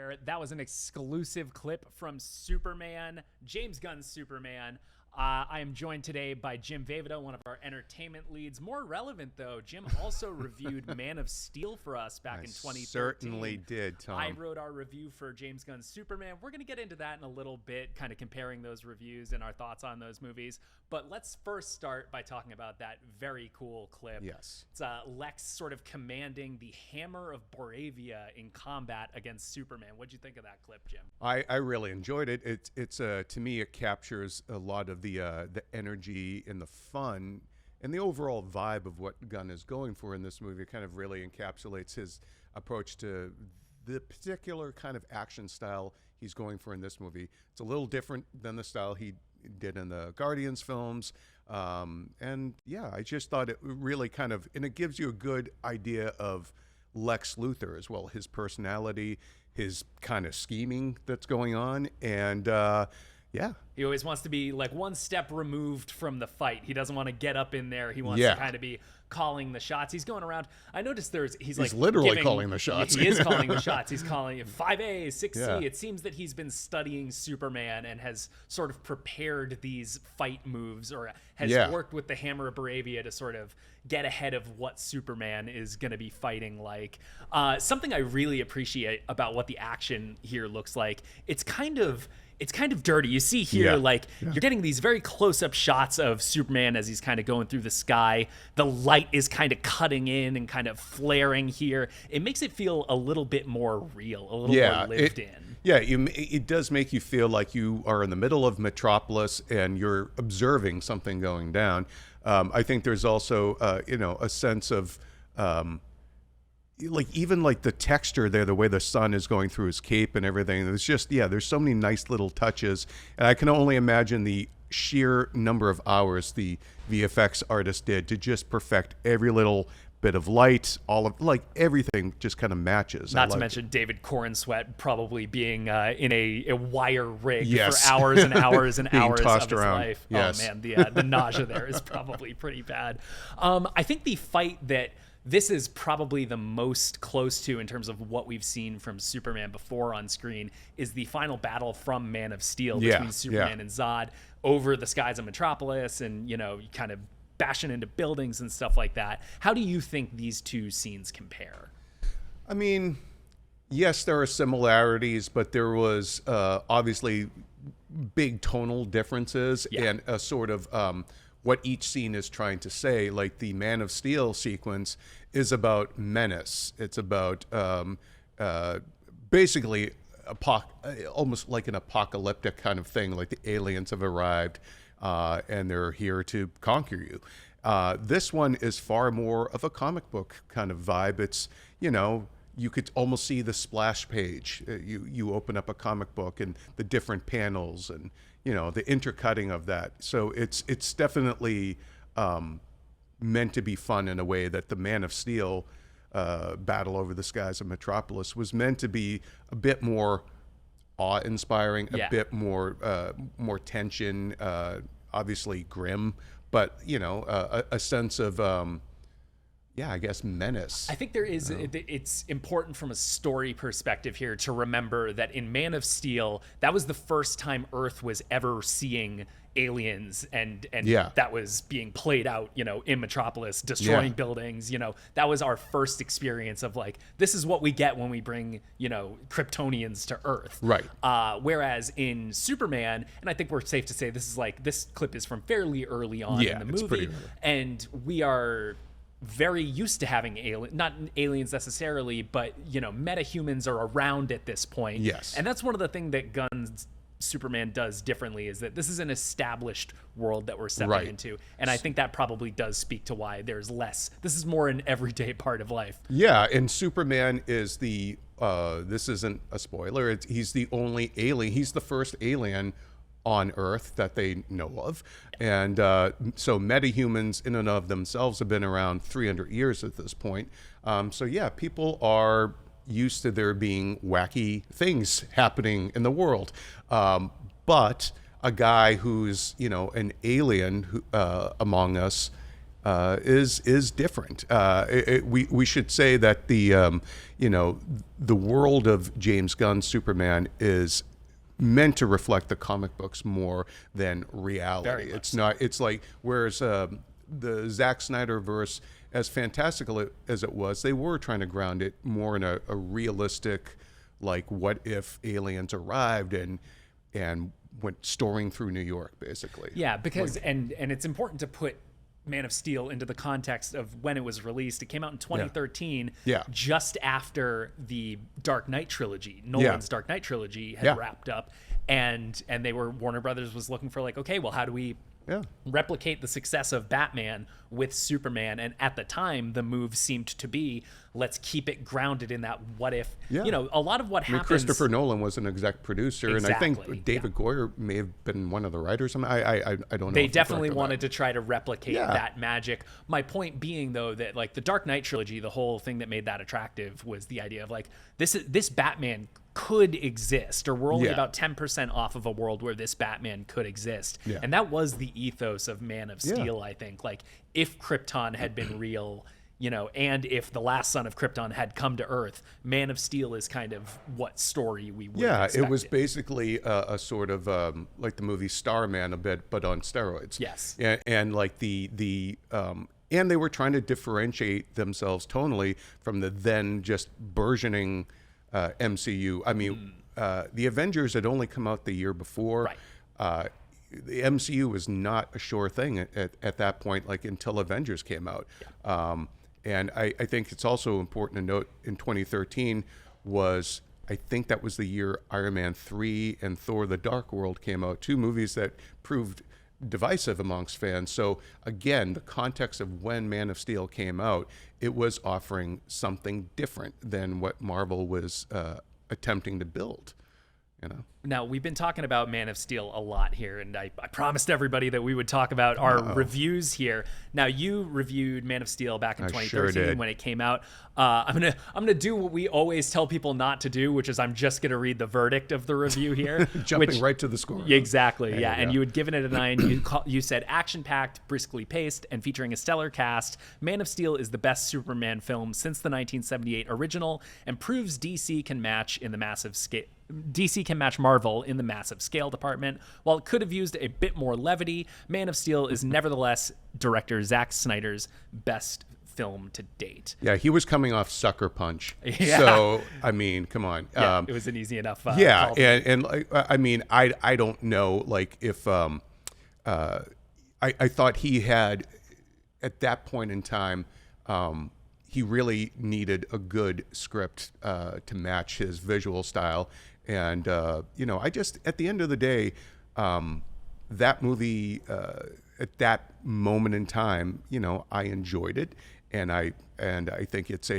there. That was an exclusive clip from Superman, James Gunn's Superman. I am joined today by Jim Vejvoda, one of our entertainment leads. More relevant, though, Jim also reviewed Man of Steel for us back in 2013. Certainly did, Tom. I wrote our review for James Gunn's Superman. We're going to get into that in a little bit, kind of comparing those reviews and our thoughts on those movies. But let's first start by talking about that very cool clip. Yes. It's Lex sort of commanding the Hammer of Boravia in combat against Superman. What'd you think of that clip, Jim? I really enjoyed it. It's to me, it captures a lot of the energy and the fun and the overall vibe of what Gunn is going for in this movie. It kind of really encapsulates his approach to the particular kind of action style he's going for in this movie. It's a little different than the style he did in the Guardians films. And yeah, I just thought it really kind of, and it gives you a good idea of Lex Luthor as well, his personality, his kind of scheming that's going on. And yeah. He always wants to be like one step removed from the fight. He doesn't want to get up in there. He wants to kind of be calling the shots. He's going around. I noticed he's like literally calling the shots. He is calling the shots. He's calling 5A, 6C. It seems that he's been studying Superman and has sort of prepared these fight moves, or has worked with the Hammer of Boravia to sort of get ahead of what Superman is going to be fighting like. Something I really appreciate about what the action here looks like, it's kind of dirty. You see here, you're getting these very close-up shots of Superman as he's kind of going through the sky. The light is kind of cutting in and kind of flaring here. It makes it feel a little bit more real, a little more lived in. Yeah, it does make you feel like you are in the middle of Metropolis and you're observing something going down. I think there's also, a sense of... even the texture there, the way the sun is going through his cape and everything. There's just, there's so many nice little touches. And I can only imagine the sheer number of hours the VFX artist did to just perfect every little bit of light, all of everything just kind of matches. Not to mention David Cornswet probably being in a wire rig for hours and hours and hours of his life. Yes. Oh man, the nausea there is probably pretty bad. I think the fight that this is probably the most close to in terms of what we've seen from Superman before on screen is the final battle from Man of Steel between Superman and Zod over the skies of Metropolis, and kind of bashing into buildings and stuff like that. How do you think these two scenes compare? I mean, yes, there are similarities, but there was obviously big tonal differences and a sort of what each scene is trying to say. Like the Man of Steel sequence is about menace. It's about basically almost like an apocalyptic kind of thing, like the aliens have arrived and they're here to conquer you. This one is far more of a comic book kind of vibe. It's, you could almost see the splash page. You open up a comic book and the different panels and, the intercutting of that. So it's definitely meant to be fun in a way that the Man of Steel battle over the skies of Metropolis was meant to be a bit more awe-inspiring, a bit more tension, obviously grim, but a sense of I guess menace. I think there is, it's important from a story perspective here to remember that in Man of Steel, that was the first time Earth was ever seeing aliens and that was being played out, in Metropolis, destroying buildings. That was our first experience of this is what we get when we bring, Kryptonians to Earth. Right. Whereas in Superman, and I think we're safe to say this clip is from fairly early on in the movie. Pretty early. And we are very used to having not aliens necessarily, but metahumans are around at this point. Yes. And that's one of the things that Gunn's Superman does differently, is that this is an established world that we're stepping into. And I think that probably does speak to why there's less. This is more an everyday part of life. Yeah, and Superman is this isn't a spoiler, he's the only alien, he's the first alien on Earth that they know of. And so metahumans in and of themselves have been around 300 years at this point. People are used to there being wacky things happening in the world. But a guy who's, an alien among us is different. We should say that the the world of James Gunn's Superman is meant to reflect the comic books more than reality. It's not. It's like whereas the Zack Snyder verse, as fantastical as it was, they were trying to ground it more in a realistic, like what if aliens arrived and went storming through New York, basically. Yeah, because and it's important to put Man of Steel into the context of when it was released. It came out in 2013, just after the Dark Knight trilogy, Nolan's Dark Knight trilogy had wrapped up, and Warner Brothers was looking for like, okay, well, how do we replicate the success of Batman with Superman? And at the time, the move seemed to be, let's keep it grounded in that what if. A lot of what happens. Christopher Nolan was an exec producer, and I think David Goyer may have been one of the writers. I don't know. They definitely wanted to try to replicate that magic. My point being, though, that like the Dark Knight trilogy, the whole thing that made that attractive was the idea of like this Batman could exist, or we're only about 10% off of a world where this Batman could exist. And that was the ethos of Man of Steel, I think. Like, if Krypton had been real, and if the last son of Krypton had come to Earth, Man of Steel is kind of what story we would have expected. It was basically a sort of like the movie Starman a bit, but on steroids. Yes. And like and they were trying to differentiate themselves tonally from the then just burgeoning MCU. I mean, the Avengers had only come out the year before. Right. The MCU was not a sure thing at that point, like until Avengers came out. And I think it's also important to note in 2013 I think that was the year Iron Man 3 and Thor: The Dark World came out, two movies that proved divisive amongst fans. So again, the context of when Man of Steel came out, it was offering something different than what Marvel was attempting to build. Now, we've been talking about Man of Steel a lot here, and I promised everybody that we would talk about our reviews here. Now, you reviewed Man of Steel back in 2013 when it came out. I'm gonna do what we always tell people not to do, which is I'm just gonna read the verdict of the review here, jumping right to the score. Exactly, And you had given it a 9. You said action-packed, briskly paced, and featuring a stellar cast. Man of Steel is the best Superman film since the 1978 original, and proves DC can match Marvel in the massive scale department. While it could have used a bit more levity, Man of Steel is nevertheless director Zack Snyder's best film to date. Yeah, he was coming off Sucker Punch. So, I mean, come on. It was an easy enough and I mean, I don't know, like, if I thought he had, at that point in time, he really needed a good script to match his visual style. And, I just, at the end of the day, that movie, at that moment in time, I enjoyed it. And I think it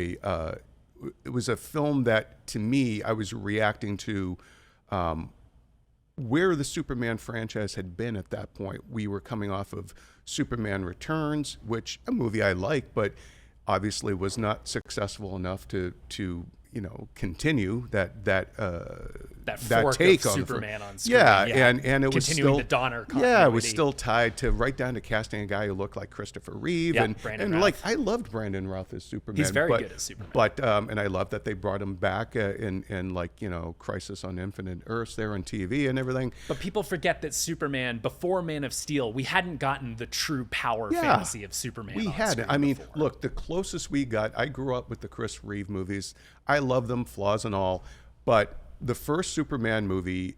was a film that, to me, I was reacting to where the Superman franchise had been at that point. We were coming off of Superman Returns, which a movie I like, but obviously was not successful enough to continue that take on Superman on screen. And it was continuing still the Donner continuity. Yeah, it was still tied to right down to casting a guy who looked like Christopher Reeve and like I loved Brandon Routh as Superman. He's very good as Superman. But and I love that they brought him back in like Crisis on Infinite Earths there on TV and everything. But people forget that Superman before Man of Steel, we hadn't gotten the true power fantasy of Superman. We hadn't. I mean, look, the closest we got. I grew up with the Chris Reeve movies. I love them, flaws and all, but the first Superman movie,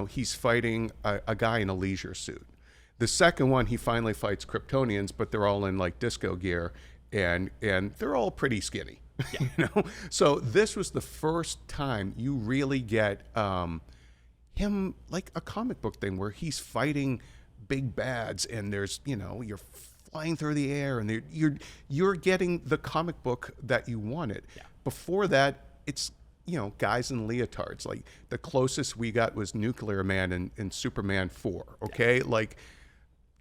he's fighting a guy in a leisure suit. The second one, he finally fights Kryptonians, but they're all in like disco gear, and they're all pretty skinny. So this was the first time you really get him like a comic book thing where he's fighting big bads, and there's you're flying through the air, and you're getting the comic book that you wanted. Before that, it's guys in leotards. Like the closest we got was Nuclear Man in Superman 4. Okay, like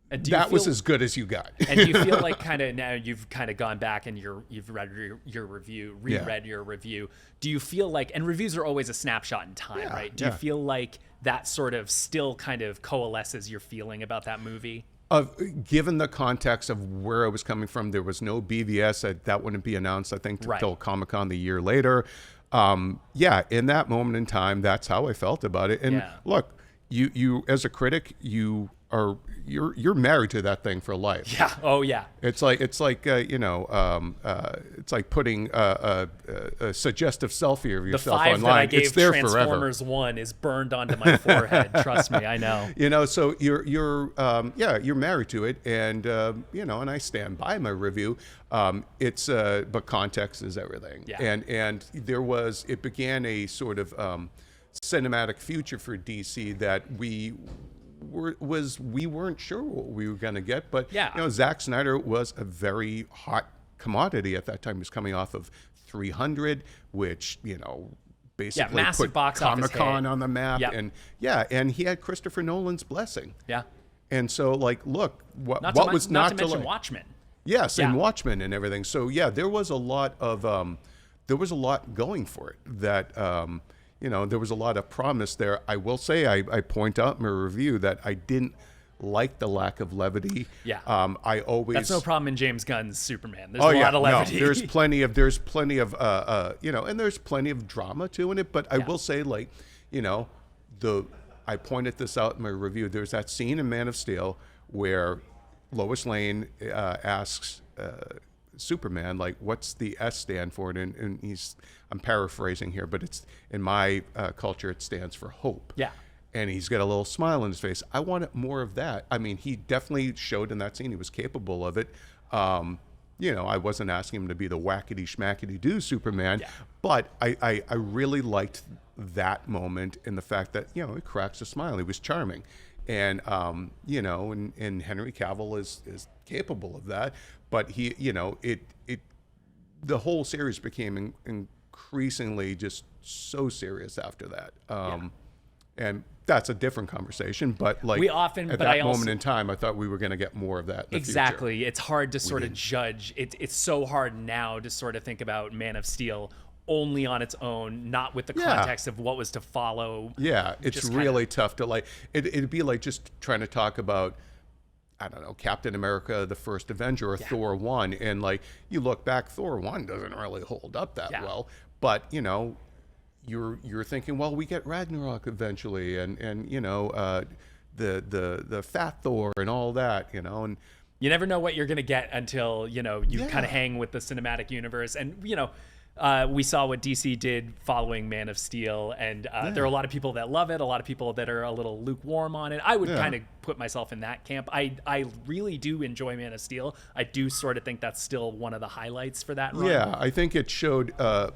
that was as good as you got. And do you feel like kind of now you've kind of gone back and you've read your review, reread your review? Do you feel like, and reviews are always a snapshot in time, right? Do you feel like that sort of still kind of coalesces your feeling about that movie? Given the context of where I was coming from, there was no BVS. That wouldn't be announced, I think, until Comic-Con the year later. Yeah, in that moment in time, that's how I felt about it. And look, you as a critic, you're married to that thing for life. Yeah. Oh yeah. It's like it's like putting a suggestive selfie of yourself online. The 5 online. that I gave it's there Transformers forever. 1 is burned onto my forehead. Trust me, I know. So you're married to it, and and I stand by my review. But context is everything. Yeah. And it began a sort of cinematic future for DC that we weren't sure what we were going to get, but Zack Snyder was a very hot commodity at that time. He was coming off of 300, which basically massive put box Comic-Con on the map, Yep. and he had Christopher Nolan's blessing. Yeah, and so look, what was not to to mention like? Watchmen. Yes, and Watchmen and everything. So there was a lot going for it. That there was a lot of promise there. I will say, I point out in my review that I didn't like the lack of levity. Yeah. That's no problem in James Gunn's Superman. There's a lot of levity. No, there's plenty of and there's plenty of drama to in it. But I will say, I pointed this out in my review. There's that scene in Man of Steel where Lois Lane asks Superman, what's the S stand for? And I'm paraphrasing here, but it's in my culture, it stands for hope. Yeah. And he's got a little smile on his face. I wanted more of that. I mean, he definitely showed in that scene he was capable of it. I wasn't asking him to be the whackety schmackety do Superman, but I really liked that moment in the fact that he cracks a smile. He was charming. And and Henry Cavill is capable of that, but the whole series became increasingly just so serious after that. And that's a different conversation, but moment in time, I thought we were going to get more of that in the exactly. future. It's hard to sort of judge. It's so hard now to sort of think about Man of Steel only on its own, not with the context of what was to follow. Yeah, it's really tough to it'd be like just trying to talk about, I don't know, Captain America, the First Avenger, or Thor 1, and you look back, Thor 1 doesn't really hold up that well, but you're thinking, well, we get Ragnarok eventually, and the Fat Thor and all that, and you never know what you're gonna get until you kind of hang with the cinematic universe, and we saw what DC did following Man of Steel, and there are a lot of people that love it, a lot of people that are a little lukewarm on it. I would kind of put myself in that camp. I really do enjoy Man of Steel. I do sort of think that's still one of the highlights for that run. Yeah, I think it showed a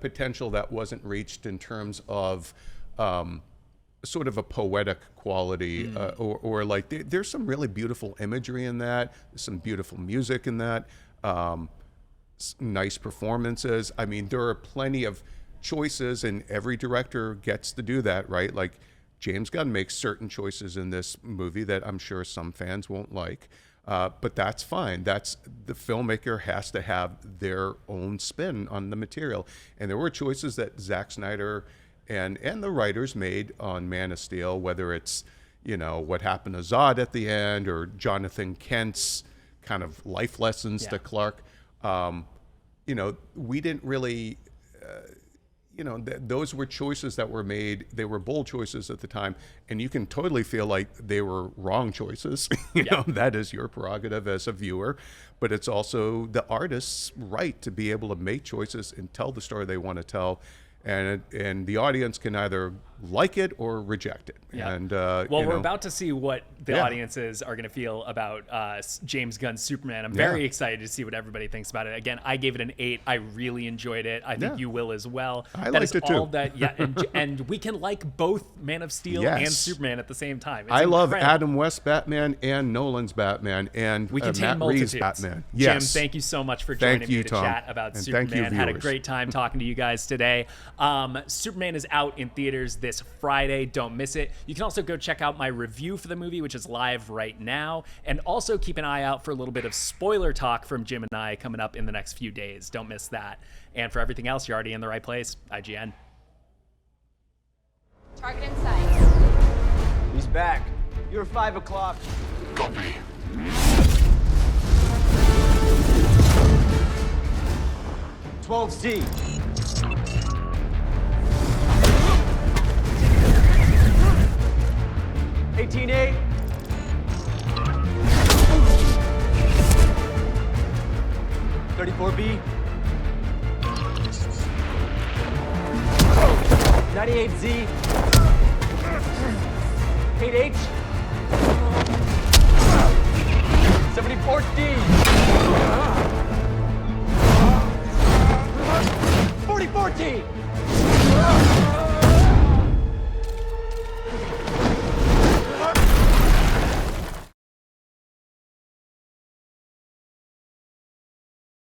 potential that wasn't reached in terms of sort of a poetic quality, or there's some really beautiful imagery in that. There's some beautiful music in that. Nice performances. I mean, there are plenty of choices, and every director gets to do that, right? James Gunn makes certain choices in this movie that I'm sure some fans won't like, but that's fine. That's the filmmaker has to have their own spin on the material, and there were choices that Zack Snyder and the writers made on Man of Steel, whether it's what happened to Zod at the end, or Jonathan Kent's kind of life lessons to Clark. We didn't really, those were choices that were made. They were bold choices at the time, and you can totally feel like they were wrong choices. That is your prerogative as a viewer, but it's also the artist's right to be able to make choices and tell the story they want to tell. And the audience can either like it or reject it. Yeah. And we're about to see what the audiences are going to feel about James Gunn's Superman. I'm very excited to see what everybody thinks about it. Again, I gave it an 8. I really enjoyed it. I think you will as well. I liked it too. And we can like both Man of Steel and Superman at the same time. I love Adam West Batman and Nolan's Batman and we contain Matt Reeves multitudes. Batman. Jim, thank you so much for joining me to Tom. chat about And Superman. Had a great time talking to you guys today. Superman is out in theaters this Friday. Don't miss it. You can also go check out my review for the movie, which is live right now. And also keep an eye out for a little bit of spoiler talk from Jim and I coming up in the next few days. Don't miss that. And for everything else, you're already in the right place. IGN. Target in sight. He's back. You're 5 o'clock. Copy. Z. 18A. 34B. 98Z. 8H. 74D. 4014.